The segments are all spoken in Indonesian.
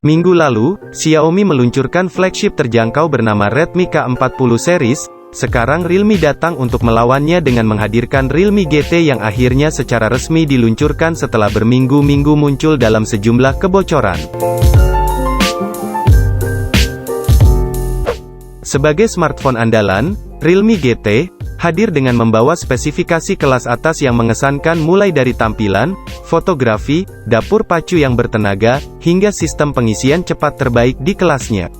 Minggu lalu, Xiaomi meluncurkan flagship terjangkau bernama Redmi K40 series. Sekarang Realme datang untuk melawannya dengan menghadirkan Realme GT yang akhirnya secara resmi diluncurkan setelah berminggu-minggu muncul dalam sejumlah kebocoran. Sebagai smartphone andalan, Realme GT hadir dengan membawa spesifikasi kelas atas yang mengesankan mulai dari tampilan, fotografi, dapur pacu yang bertenaga, hingga sistem pengisian cepat terbaik di kelasnya.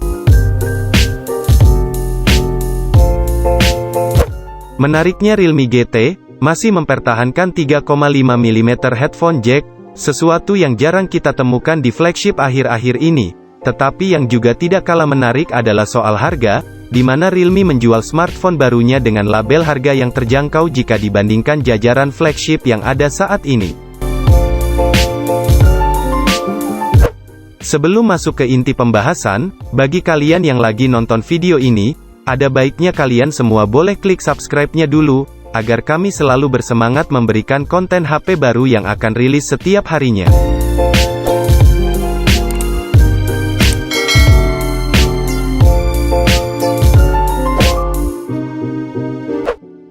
Menariknya Realme GT masih mempertahankan 3,5 mm headphone jack, sesuatu yang jarang kita temukan di flagship akhir-akhir ini. Tetapi yang juga tidak kalah menarik adalah soal harga, di mana Realme menjual smartphone barunya dengan label harga yang terjangkau jika dibandingkan jajaran flagship yang ada saat ini. Sebelum masuk ke inti pembahasan, bagi kalian yang lagi nonton video ini, ada baiknya kalian semua boleh klik subscribe-nya dulu, agar kami selalu bersemangat memberikan konten HP baru yang akan rilis setiap harinya.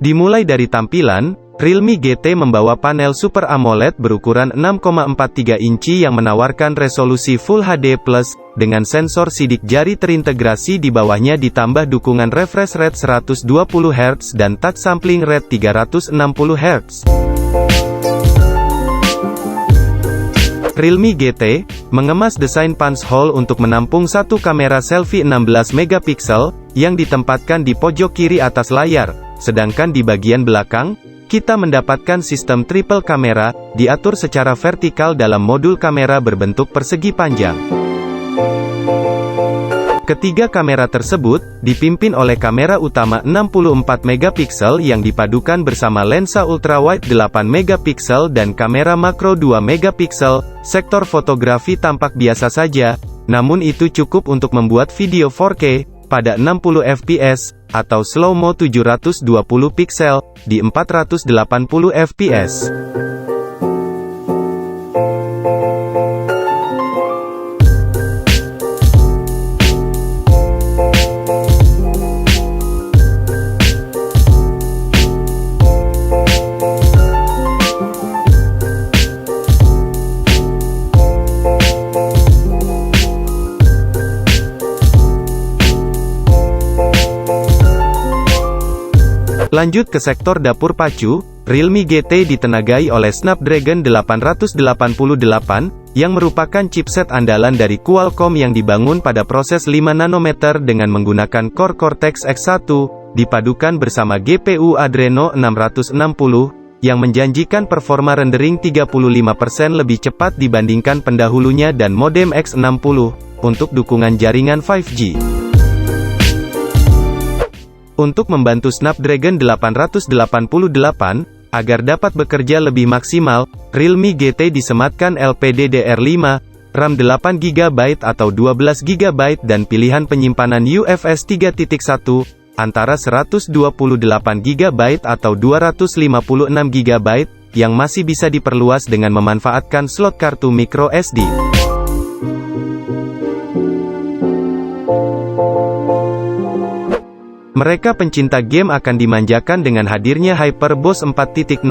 Dimulai dari tampilan, Realme GT membawa panel Super AMOLED berukuran 6,43 inci yang menawarkan resolusi Full HD+, dengan sensor sidik jari terintegrasi di bawahnya ditambah dukungan refresh rate 120 Hz dan touch sampling rate 360 Hz. Realme GT mengemas desain punch hole untuk menampung satu kamera selfie 16 MP yang ditempatkan di pojok kiri atas layar. Sedangkan di bagian belakang, kita mendapatkan sistem triple kamera, diatur secara vertikal dalam modul kamera berbentuk persegi panjang. Ketiga kamera tersebut, dipimpin oleh kamera utama 64 MP yang dipadukan bersama lensa ultrawide 8 MP dan kamera makro 2 MP. Sektor fotografi tampak biasa saja, namun itu cukup untuk membuat video 4K, pada 60 fps, atau slow-mo 720 piksel, di 480 fps. Lanjut ke sektor dapur pacu, Realme GT ditenagai oleh Snapdragon 888, yang merupakan chipset andalan dari Qualcomm yang dibangun pada proses 5 nanometer dengan menggunakan Core Cortex X1, dipadukan bersama GPU Adreno 660, yang menjanjikan performa rendering 35% lebih cepat dibandingkan pendahulunya dan modem X60, untuk dukungan jaringan 5G. Untuk membantu Snapdragon 888, agar dapat bekerja lebih maksimal, Realme GT disematkan LPDDR5, RAM 8GB atau 12GB dan pilihan penyimpanan UFS 3.1, antara 128GB atau 256GB, yang masih bisa diperluas dengan memanfaatkan slot kartu microSD. Mereka pencinta game akan dimanjakan dengan hadirnya HyperBoost 4.0,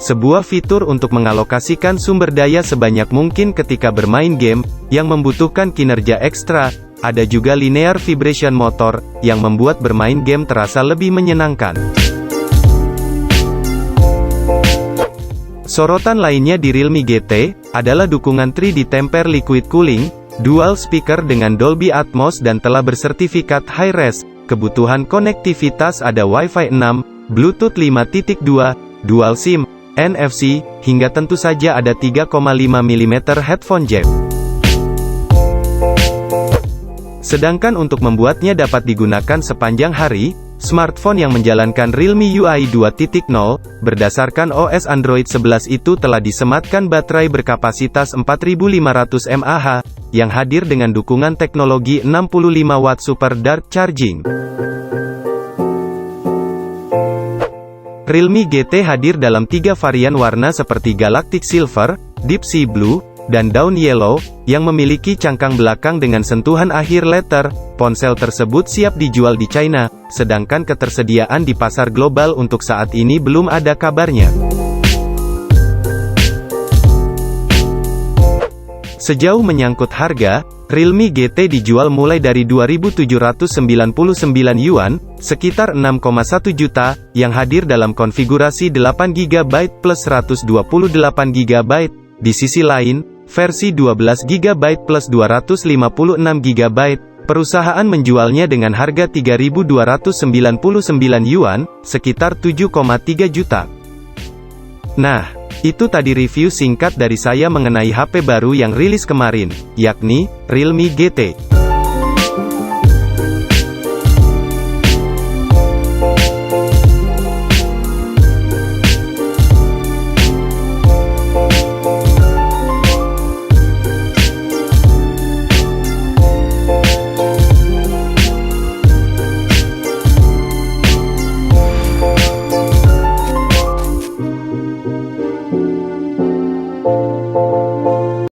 sebuah fitur untuk mengalokasikan sumber daya sebanyak mungkin ketika bermain game, yang membutuhkan kinerja ekstra. Ada juga Linear Vibration Motor, yang membuat bermain game terasa lebih menyenangkan. Sorotan lainnya di Realme GT, adalah dukungan 3D Temper Liquid Cooling, dual speaker dengan Dolby Atmos dan telah bersertifikat Hi-Res. Kebutuhan konektivitas ada Wi-Fi 6, Bluetooth 5.2, Dual SIM, NFC, hingga tentu saja ada 3,5 mm headphone jack. Sedangkan untuk membuatnya dapat digunakan sepanjang hari, smartphone yang menjalankan Realme UI 2.0, berdasarkan OS Android 11 itu telah disematkan baterai berkapasitas 4500 mAh, yang hadir dengan dukungan teknologi 65 watt Super Dark Charging. Realme GT hadir dalam 3 varian warna seperti Galactic Silver, Deep Sea Blue, dan daun yellow, yang memiliki cangkang belakang dengan sentuhan akhir letter. Ponsel tersebut siap dijual di China, sedangkan ketersediaan di pasar global untuk saat ini belum ada kabarnya. Sejauh menyangkut harga, Realme GT dijual mulai dari 2.799 yuan, sekitar 6,1 juta, yang hadir dalam konfigurasi 8GB plus 128GB. Di sisi lain, versi 12GB plus 256GB, perusahaan menjualnya dengan harga 3.299 yuan, sekitar 7,3 juta. Nah, itu tadi review singkat dari saya mengenai HP baru yang rilis kemarin, yakni Realme GT.